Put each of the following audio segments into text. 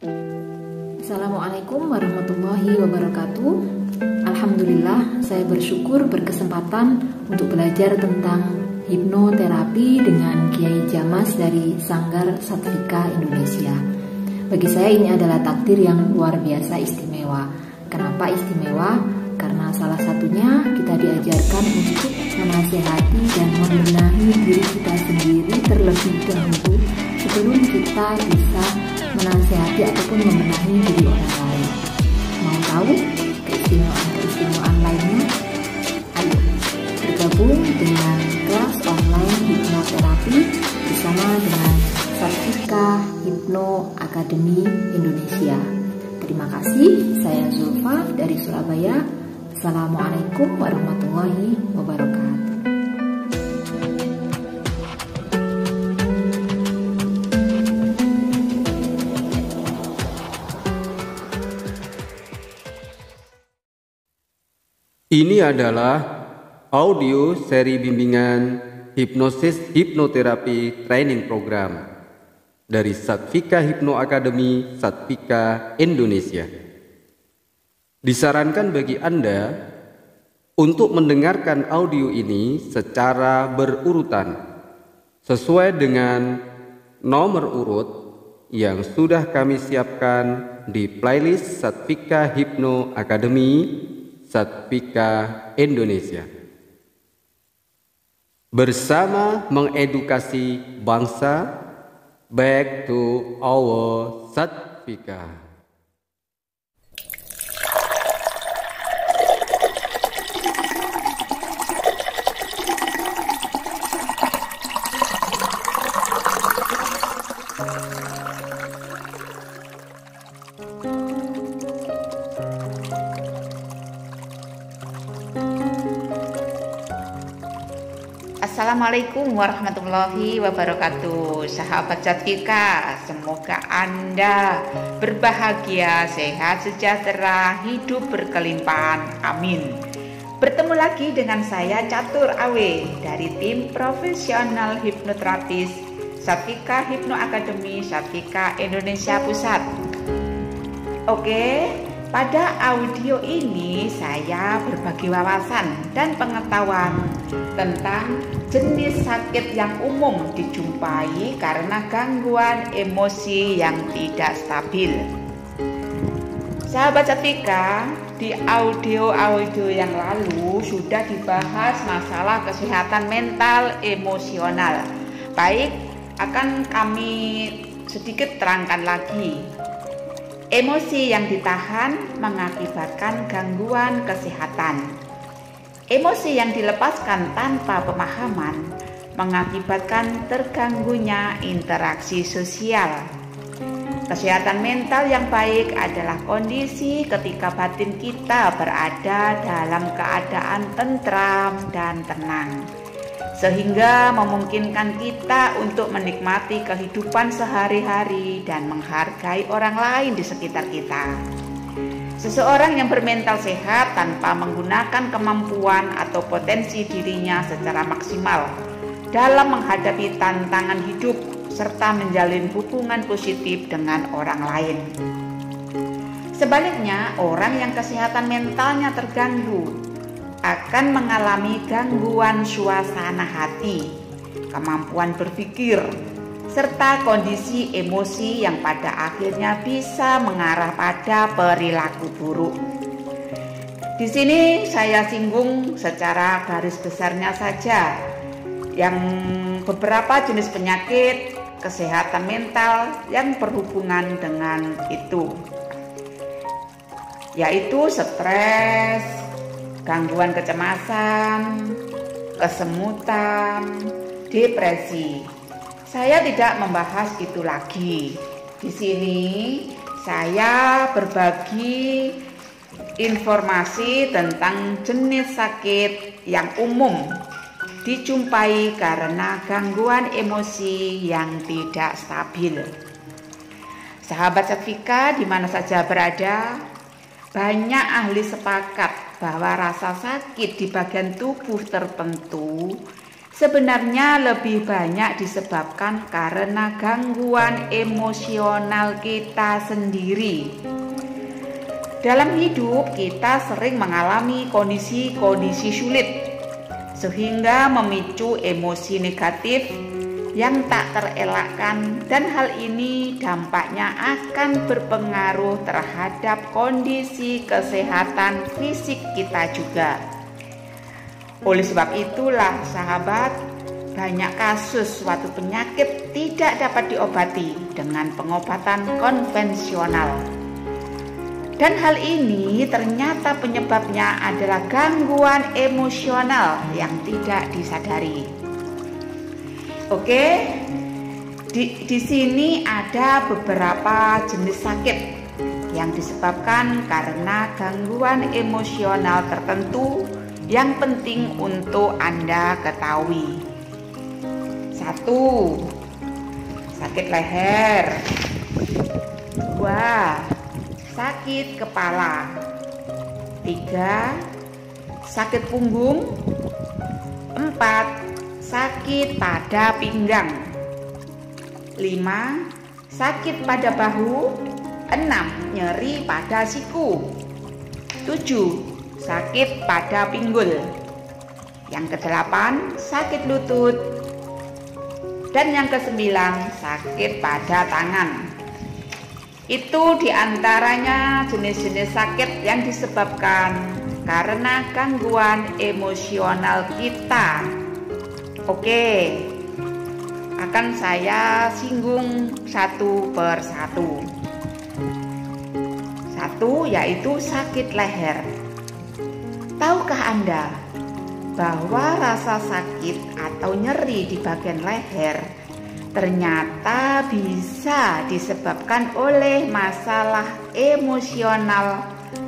Assalamualaikum warahmatullahi wabarakatuh. Alhamdulillah, saya bersyukur berkesempatan untuk belajar tentang hipnoterapi dengan Kiai Jamas dari Sanggar Satvika Indonesia. Bagi saya ini adalah takdir yang luar biasa istimewa. Kenapa istimewa? Karena salah satunya kita diajarkan untuk menasehati dan membenahi diri kita sendiri terlebih dahulu sebelum kita bisa menasehati ataupun membenahi diri orang lain. Mau tahu keistimewaan lainnya? Ayo bergabung dengan kelas online hipnoterapi bersama dengan Satvika Hipno Academy Indonesia. Terima kasih, saya Zulfa dari Surabaya. Assalamualaikum warahmatullahi wabarakatuh. Ini adalah audio seri bimbingan hipnosis hipnoterapi training program dari Satvika Hipno Academy Satvika Indonesia. Disarankan bagi Anda untuk mendengarkan audio ini secara berurutan sesuai dengan nomor urut yang sudah kami siapkan di playlist Satvika Hipno Academy Satvika Indonesia. Bersama mengedukasi bangsa, back to our Satvika. Assalamualaikum warahmatullahi wabarakatuh. Sahabat Satvika, semoga Anda berbahagia, sehat, sejahtera, hidup berkelimpahan. Amin. Bertemu lagi dengan saya Catur Awe dari tim profesional hipnoterapis Satvika Hipno Academy Satvika Indonesia Pusat. Oke, pada audio ini saya berbagi wawasan dan pengetahuan tentang jenis sakit yang umum dijumpai karena gangguan emosi yang tidak stabil. Sahabat Satvika, di audio yang lalu sudah dibahas masalah kesehatan mental emosional. Baik, akan kami sedikit terangkan lagi. Emosi yang ditahan mengakibatkan gangguan kesehatan. Emosi yang dilepaskan tanpa pemahaman mengakibatkan terganggunya interaksi sosial. Kesehatan mental yang baik adalah kondisi ketika batin kita berada dalam keadaan tentram dan tenang, sehingga memungkinkan kita untuk menikmati kehidupan sehari-hari dan menghargai orang lain di sekitar kita. Seseorang yang bermental sehat tanpa menggunakan kemampuan atau potensi dirinya secara maksimal dalam menghadapi tantangan hidup serta menjalin hubungan positif dengan orang lain. Sebaliknya, orang yang kesehatan mentalnya terganggu akan mengalami gangguan suasana hati, kemampuan berpikir, serta kondisi emosi yang pada akhirnya bisa mengarah pada perilaku buruk. Di sini saya singgung secara garis besarnya saja yang beberapa jenis penyakit kesehatan mental yang berhubungan dengan itu, yaitu stres, gangguan kecemasan, kesemutan, depresi. Saya tidak membahas itu lagi. Di sini saya berbagi informasi tentang jenis sakit yang umum dijumpai karena gangguan emosi yang tidak stabil. Sahabat Satvika di mana saja berada, banyak ahli sepakat bahwa rasa sakit di bagian tubuh tertentu sebenarnya lebih banyak disebabkan karena gangguan emosional kita sendiri. Dalam hidup kita sering mengalami kondisi-kondisi sulit sehingga memicu emosi negatif yang tak terelakkan, dan hal ini dampaknya akan berpengaruh terhadap kondisi kesehatan fisik kita juga. Oleh sebab itulah sahabat, banyak kasus suatu penyakit tidak dapat diobati dengan pengobatan konvensional. Dan hal ini ternyata penyebabnya adalah gangguan emosional yang tidak disadari. Oke, di sini ada beberapa jenis sakit yang disebabkan karena gangguan emosional tertentu yang penting untuk Anda ketahui. 1. Sakit leher. 2. Sakit kepala. 3. Sakit punggung. 4. Sakit pada pinggang. 5. Sakit pada bahu. 6. Nyeri pada siku. 7. Sakit pada pinggul. Yang ke-8, sakit lutut. Dan yang ke-9, sakit pada tangan. Itu diantaranya jenis-jenis sakit yang disebabkan karena gangguan emosional kita. Oke, akan saya singgung satu per satu. 1, yaitu sakit leher. Tahukah Anda bahwa rasa sakit atau nyeri di bagian leher ternyata bisa disebabkan oleh masalah emosional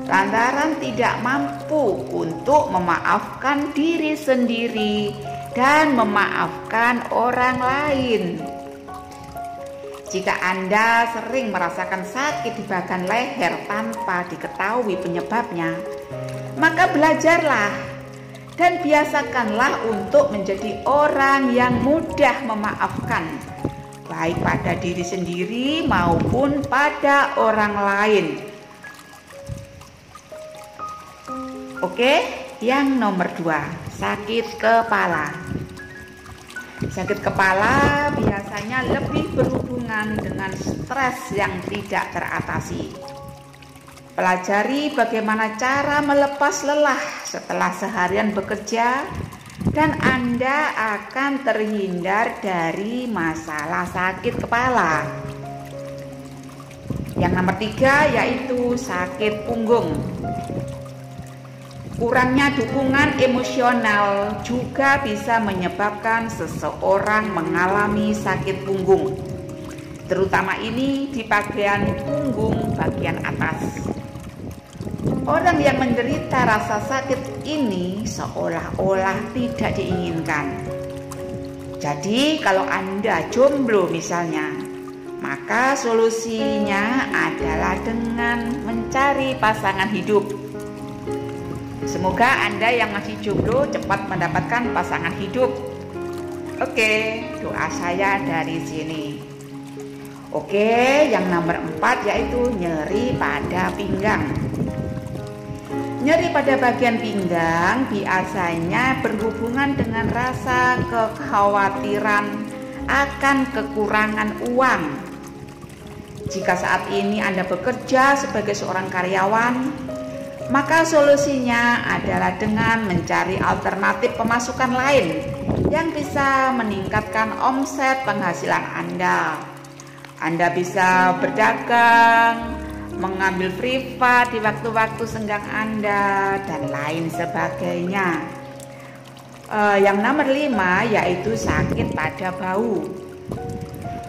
lantaran tidak mampu untuk memaafkan diri sendiri dan memaafkan orang lain. Jika Anda sering merasakan sakit di bagian leher tanpa diketahui penyebabnya, maka belajarlah dan biasakanlah untuk menjadi orang yang mudah memaafkan, baik pada diri sendiri maupun pada orang lain. Oke, yang nomor 2, sakit kepala. Sakit kepala biasanya lebih berhubungan dengan stres yang tidak teratasi. Pelajari bagaimana cara melepas lelah setelah seharian bekerja, dan Anda akan terhindar dari masalah sakit kepala. Yang nomor 3 yaitu sakit punggung. Kurangnya dukungan emosional juga bisa menyebabkan seseorang mengalami sakit punggung, terutama ini di bagian punggung bagian atas. Orang yang menderita rasa sakit ini seolah-olah tidak diinginkan. Jadi kalau Anda jomblo misalnya, maka solusinya adalah dengan mencari pasangan hidup. Semoga Anda yang masih jomblo cepat mendapatkan pasangan hidup. Oke, doa saya dari sini. Oke, yang nomor 4 yaitu nyeri pada pinggang. Nyeri pada bagian pinggang biasanya berhubungan dengan rasa kekhawatiran akan kekurangan uang. Jika saat ini Anda bekerja sebagai seorang karyawan, maka solusinya adalah dengan mencari alternatif pemasukan lain yang bisa meningkatkan omset penghasilan Anda. Anda bisa berdagang, mengambil privat di waktu-waktu senggang Anda, dan lain sebagainya. Yang nomor 5 yaitu sakit pada bau.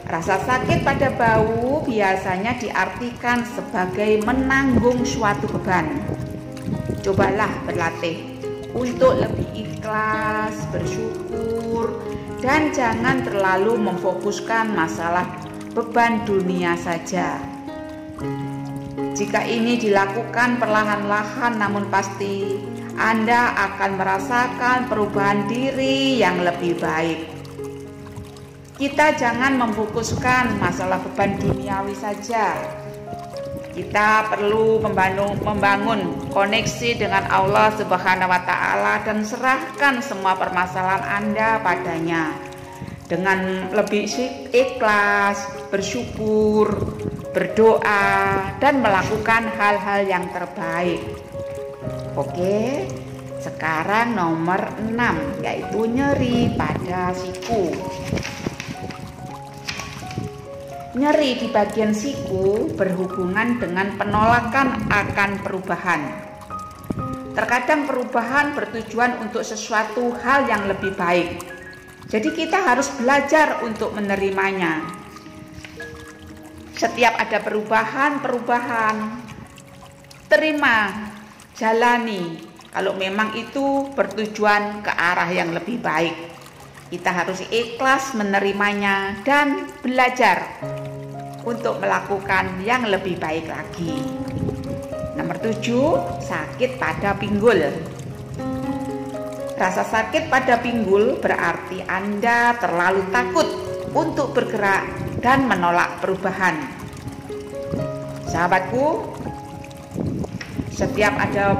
Rasa sakit pada bau biasanya diartikan sebagai menanggung suatu beban. Cobalah berlatih untuk lebih ikhlas, bersyukur, dan jangan terlalu memfokuskan masalah beban dunia saja. Jika ini dilakukan perlahan-lahan namun pasti, Anda akan merasakan perubahan diri yang lebih baik. Kita jangan memfokuskan masalah beban duniawi saja. Kita perlu membangun koneksi dengan Allah Subhanahu wa Ta'ala dan serahkan semua permasalahan Anda padanya dengan lebih ikhlas, bersyukur, berdoa, dan melakukan hal-hal yang terbaik. Oke, sekarang nomor 6, yaitu nyeri pada siku. Nyeri di bagian siku berhubungan dengan penolakan akan perubahan. Terkadang perubahan bertujuan untuk sesuatu hal yang lebih baik. Jadi kita harus belajar untuk menerimanya. Setiap ada perubahan, terima, jalani. Kalau memang itu bertujuan ke arah yang lebih baik, kita harus ikhlas menerimanya dan belajar untuk melakukan yang lebih baik lagi. Nomor 7, sakit pada pinggul. Rasa sakit pada pinggul berarti Anda terlalu takut untuk bergerak dan menolak perubahan. Sahabatku, setiap ada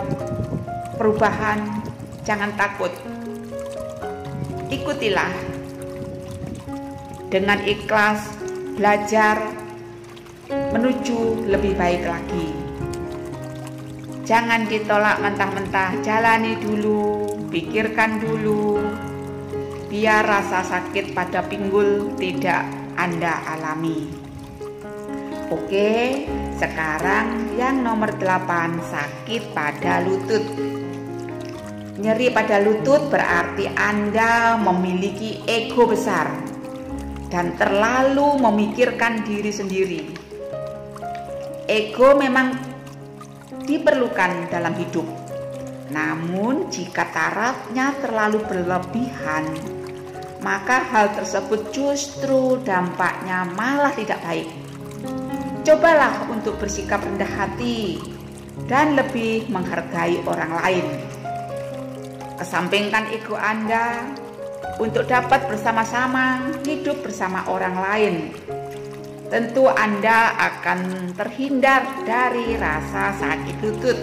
perubahan, jangan takut. Ikutilah dengan ikhlas, belajar menuju lebih baik lagi. Jangan ditolak mentah-mentah, jalani dulu, pikirkan dulu, biar rasa sakit pada pinggul tidak Anda alami. Oke, sekarang yang nomor 8, sakit pada lutut. Nyeri pada lutut berarti Anda memiliki ego besar dan terlalu memikirkan diri sendiri. Ego memang diperlukan dalam hidup, namun jika tarafnya terlalu berlebihan, maka hal tersebut justru dampaknya malah tidak baik. Cobalah untuk bersikap rendah hati dan lebih menghargai orang lain. Kesampingkan ego Anda untuk dapat bersama-sama hidup bersama orang lain. Tentu Anda akan terhindar dari rasa sakit lutut.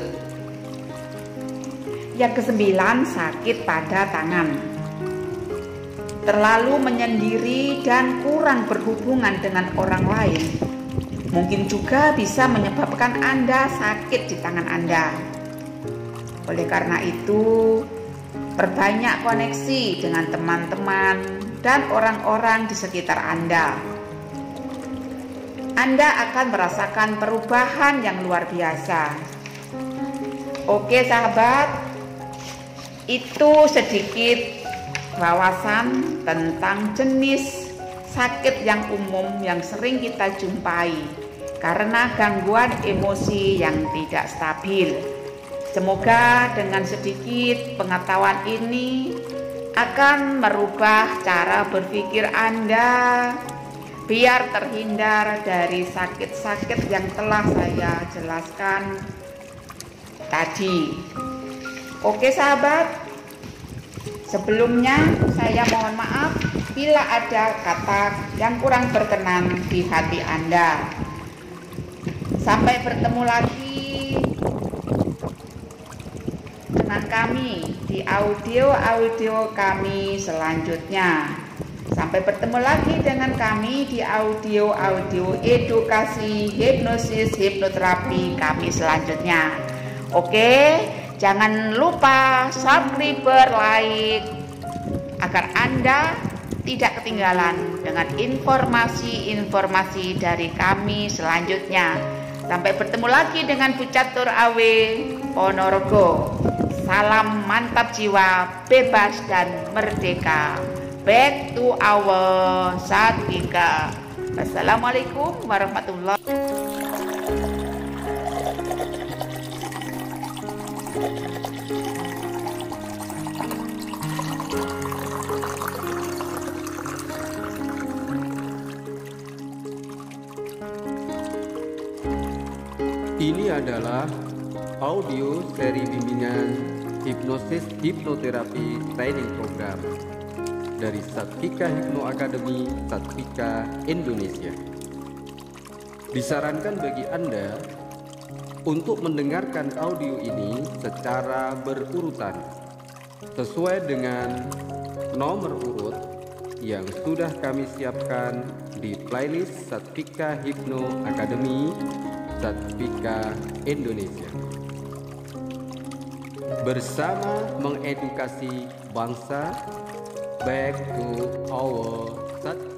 Yang ke-9, sakit pada tangan. Terlalu menyendiri dan kurang berhubungan dengan orang lain mungkin juga bisa menyebabkan Anda sakit di tangan Anda. Oleh karena itu, perbanyak koneksi dengan teman-teman dan orang-orang di sekitar Anda. Anda akan merasakan perubahan yang luar biasa. Oke sahabat, itu sedikit wawasan tentang jenis sakit yang umum yang sering kita jumpai karena gangguan emosi yang tidak stabil. Semoga dengan sedikit pengetahuan ini akan merubah cara berpikir Anda biar terhindar dari sakit-sakit yang telah saya jelaskan tadi. Oke sahabat, sebelumnya saya mohon maaf bila ada kata yang kurang berkenan di hati Anda. Sampai bertemu lagi dengan kami di audio kami selanjutnya. Sampai bertemu lagi dengan kami di audio edukasi hipnosis hipnoterapi kami selanjutnya. Oke, jangan lupa subscribe, like agar Anda tidak ketinggalan dengan informasi-informasi dari kami selanjutnya. Sampai bertemu lagi dengan Bu Catur Awe Ponorogo. Salam mantap jiwa, bebas dan merdeka. Back to our Satvika. Assalamualaikum warahmatullahi Ini adalah audio seri bimbingan Hipnosis Hipnoterapi Training Program dari Satvika Hipno Academy, Satvika Indonesia. Disarankan bagi Anda untuk mendengarkan audio ini secara berurutan sesuai dengan nomor urut yang sudah kami siapkan di playlist Satvika Hipno Academy, Satvika Indonesia. Bersama mengedukasi bangsa, back to our Satvika.